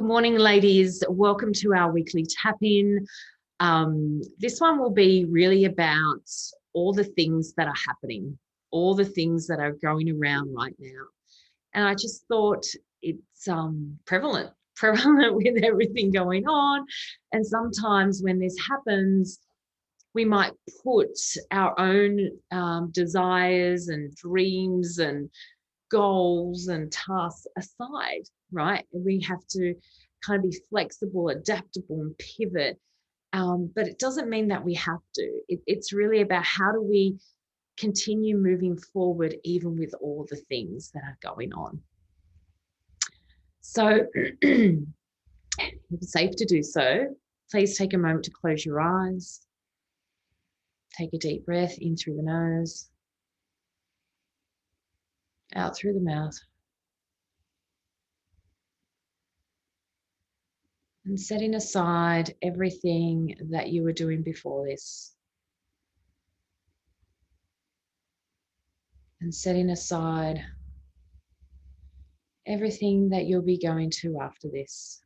morning, ladies. Welcome to our weekly tap-in. This one will be really about all the things that are happening, all the things that are going around right now. And I just thought it's prevalent with everything going on. And sometimes when this happens, we might put our own desires and dreams and goals and tasks aside, right? And we have to kind of be flexible, adaptable, and pivot. But it doesn't mean that we have to. It's really about how do we continue moving forward even with all the things that are going on. So if it's safe to do so, please take a moment to close your eyes. Take a deep breath in through the nose, out through the mouth. And setting aside everything that you were doing before this. And setting aside everything that you'll be going to after this.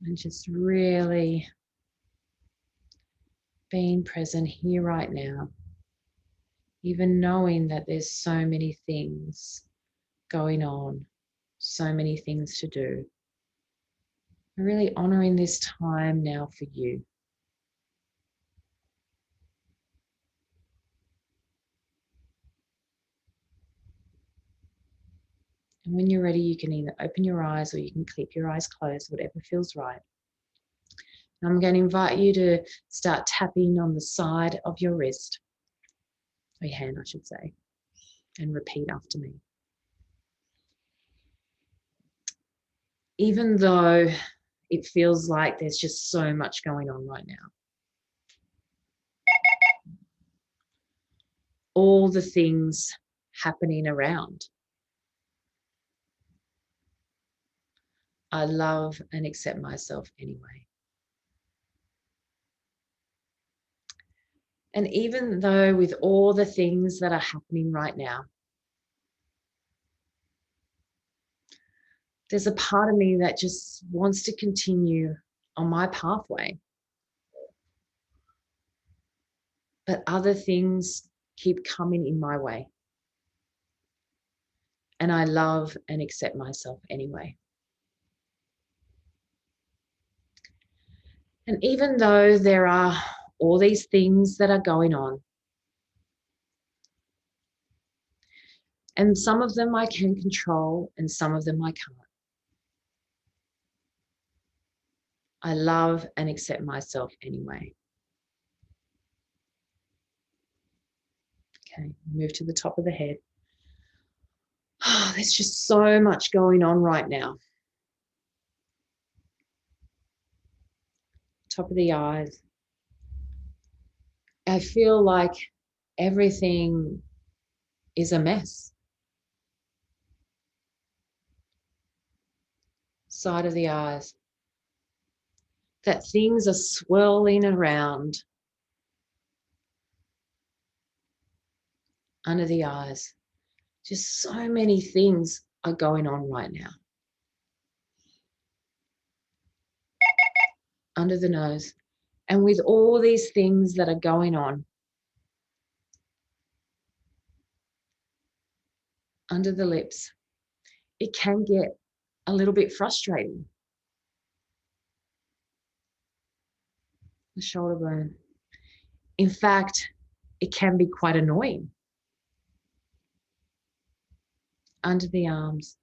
And just really being present here right now, even knowing that there's so many things going on, so many things to do. Really honoring this time now for you. And when you're ready, you can either open your eyes or you can keep your eyes closed, whatever feels right. And I'm going to invite you to start tapping on the side of your wrist, or your hand, I should say, and repeat after me. Even though it feels like there's just so much going on right now, all the things happening around, I love and accept myself anyway. And even though with all the things that are happening right now, there's a part of me that just wants to continue on my pathway. But other things keep coming in my way. And I love and accept myself anyway. And even though there are all these things that are going on, and some of them I can control and some of them I can't, I love and accept myself anyway. Okay, move to the top of the head. Oh, there's just so much going on right now. Top of the eyes. I feel like everything is a mess. Side of the eyes. That things are swirling around. Under the eyes. Just so many things are going on right now. Under the nose. And with all these things that are going on, under the lips, it can get a little bit frustrating. The shoulder bone. In fact, it can be quite annoying. Under the arms.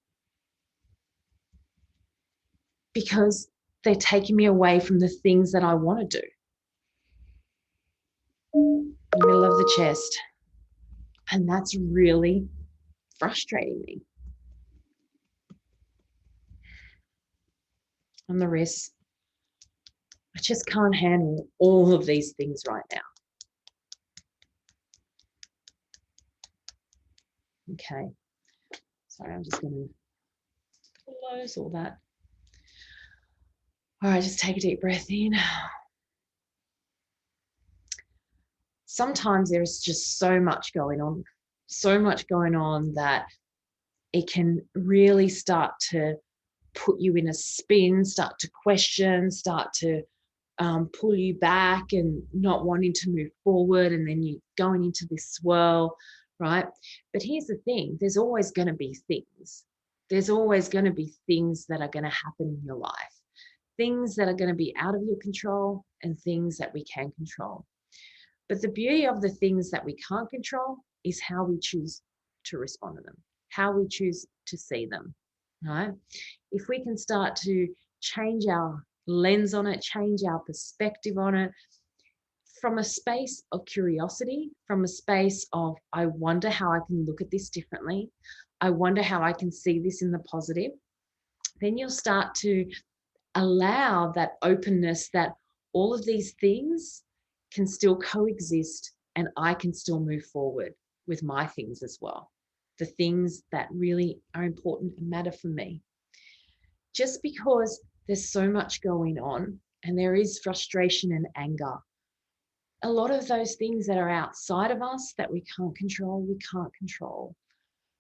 Because they're taking me away from the things that I want to do. In the middle of the chest. And that's really frustrating me. On the wrists. I just can't handle all of these things right now. Okay. Sorry, I'm just going to close all that. All right, just take a deep breath in. Sometimes there's just so much going on that It can really start to put you in a spin, start to question, start to pull you back and not wanting to move forward. And then you're going into this swirl, right? But here's the thing, there's always going to be things. There's always going to be things that are going to happen in your life. Things that are going to be out of your control and things that we can control. But the beauty of the things that we can't control is how we choose to respond to them, how we choose to see them, right? If we can start to change our lens on it, change our perspective on it, from a space of curiosity, from a space of, I wonder how I can look at this differently. I wonder how I can see this in the positive. Then you'll start to allow that openness that all of these things can still coexist and I can still move forward with my things as well. The things that really are important and matter for me. Just because there's so much going on and there is frustration and anger, a lot of those things that are outside of us that we can't control.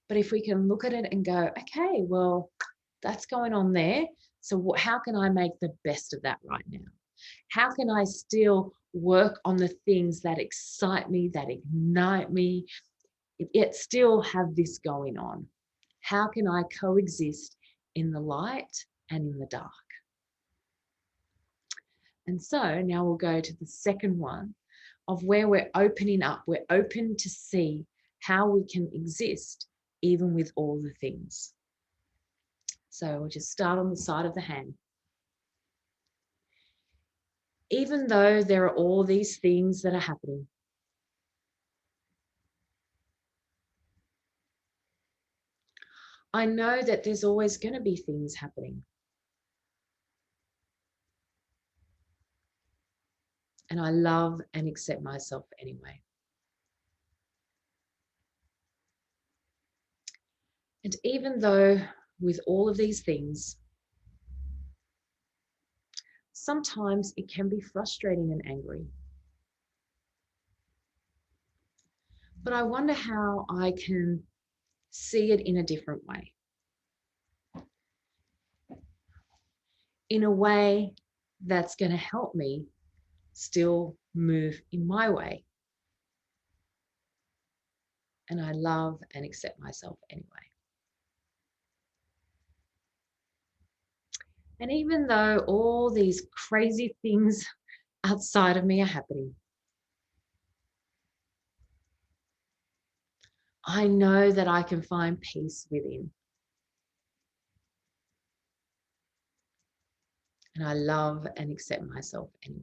But if we can look at it and go, okay, well, that's going on there. So how can I make the best of that right now? How can I still work on the things that excite me, that ignite me, yet still have this going on? How can I coexist in the light and in the dark? And so now we'll go to the second one of where we're opening up. We're open to see how we can exist even with all the things. So we'll just start on the side of the hand. Even though there are all these things that are happening, I know that there's always going to be things happening. And I love and accept myself anyway. And even though with all of these things, sometimes it can be frustrating and angry. But I wonder how I can see it in a different way. In a way that's going to help me still move in my way. And I love and accept myself anyway. And even though all these crazy things outside of me are happening, I know that I can find peace within. And I love and accept myself anyway.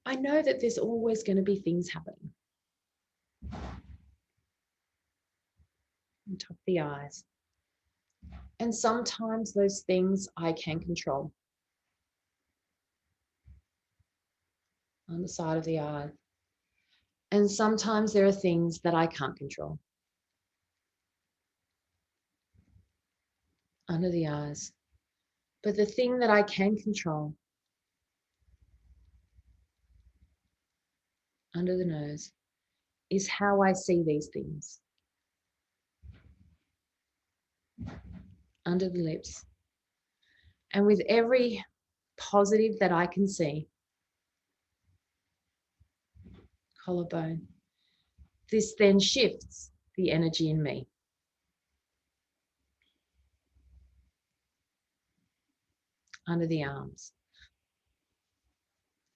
I know that there's always going to be things happening. On top of the eyes. And sometimes those things I can control. On the side of the eye. And sometimes there are things that I can't control. Under the eyes. But the thing that I can control, under the nose, is how I see these things. Under the lips. And with every positive that I can see, collarbone, this then shifts the energy in me. Under the arms.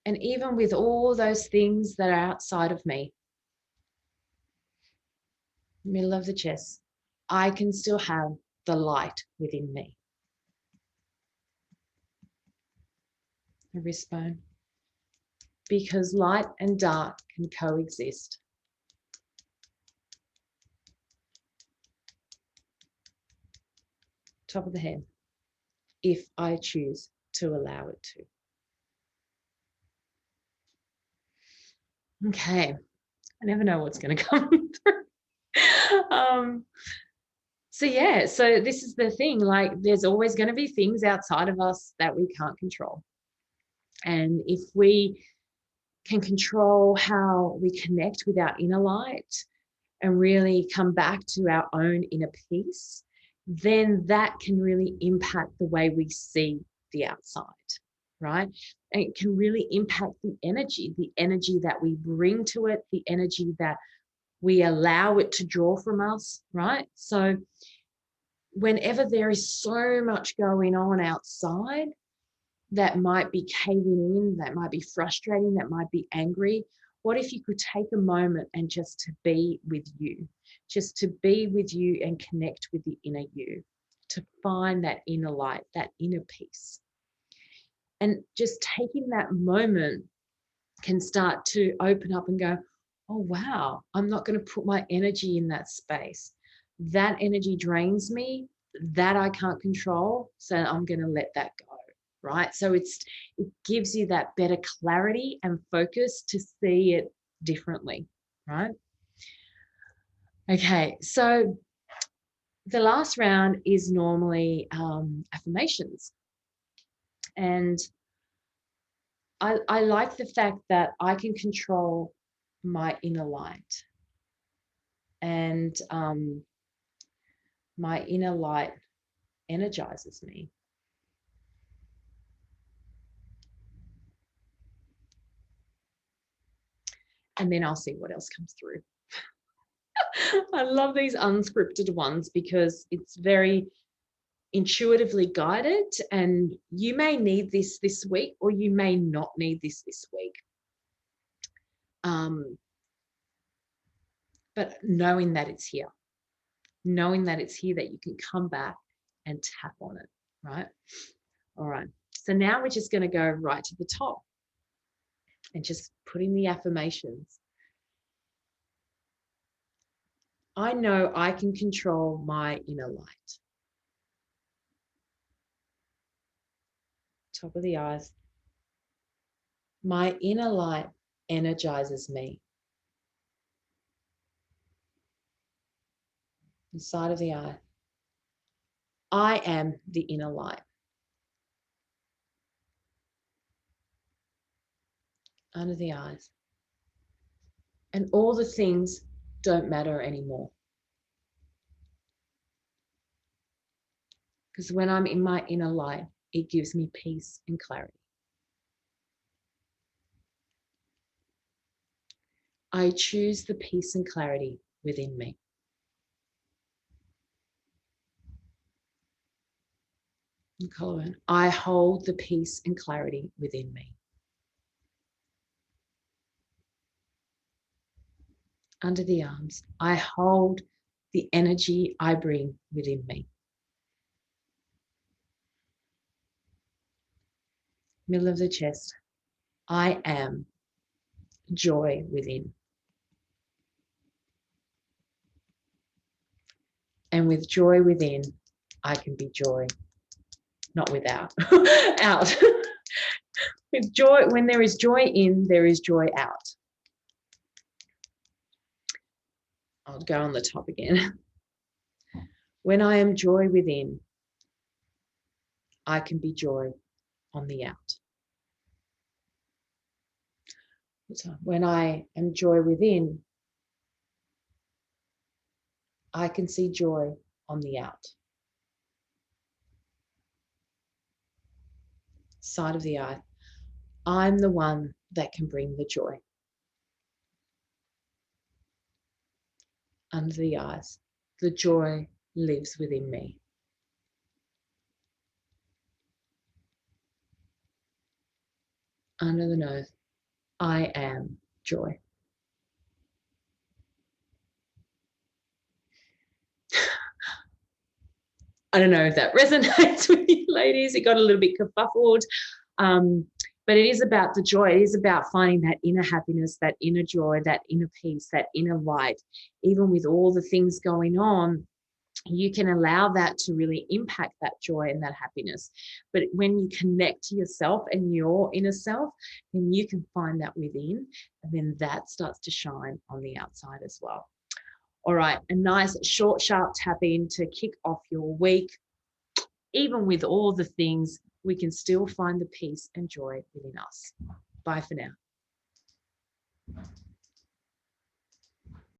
And even with all those things that are outside of me, middle of the chest, I can still have the light within me. The wrist bone. Because light and dark can coexist. Top of the head, if I choose to allow it to. Okay, I never know what's going to come through. So yeah, so this is the thing, like there's always going to be things outside of us that we can't control. And if we can control how we connect with our inner light and really come back to our own inner peace, then that can really impact the way we see the outside, right? And it can really impact the energy that we bring to it, the energy that we allow it to draw from us, right? So whenever there is so much going on outside that might be caving in, that might be frustrating, that might be angry, what if you could take a moment and just to be with you, just to be with you and connect with the inner you, to find that inner light, that inner peace. And just taking that moment can start to open up and go, oh, wow, I'm not going to put my energy in that space. That energy drains me, that I can't control, so I'm going to let that go, right? So it gives you that better clarity and focus to see it differently, right? Okay, so the last round is normally affirmations. And I like the fact that I can control my inner light. And my inner light energizes me. And then I'll see what else comes through. I love these unscripted ones because it's very intuitively guided, and you may need this week or you may not need this week. But knowing that it's here, that you can come back and tap on it, right? All right. So now we're just going to go right to the top and just put in the affirmations. I know I can control my inner light. Top of the eyes. My inner light energizes me. Inside of the eye. I am the inner light. Under the eyes. And all the things don't matter anymore. Because when I'm in my inner light, it gives me peace and clarity. I choose the peace and clarity within me. I hold the peace and clarity within me. Under the arms, I hold the energy I bring within me. Middle of the chest, I am joy within. And with joy within, I can be joy, not without, out. With joy, when there is joy in, there is joy out. I'll go on the top again. When I am joy within, I can be joy on the out. When I am joy within, I can see joy on the out. Side of the eye. I'm the one that can bring the joy. Under the eyes. The joy lives within me. Under the nose. I am joy. I don't know if that resonates with you ladies. It got a little bit kerfuffled. But it is about the joy. It is about finding that inner happiness, that inner joy, that inner peace, that inner light. Even with all the things going on, you can allow that to really impact that joy and that happiness. But when you connect to yourself and your inner self, then you can find that within, and then that starts to shine on the outside as well. All right, a nice short, sharp tap in to kick off your week. Even with all the things, we can still find the peace and joy within us. Bye for now.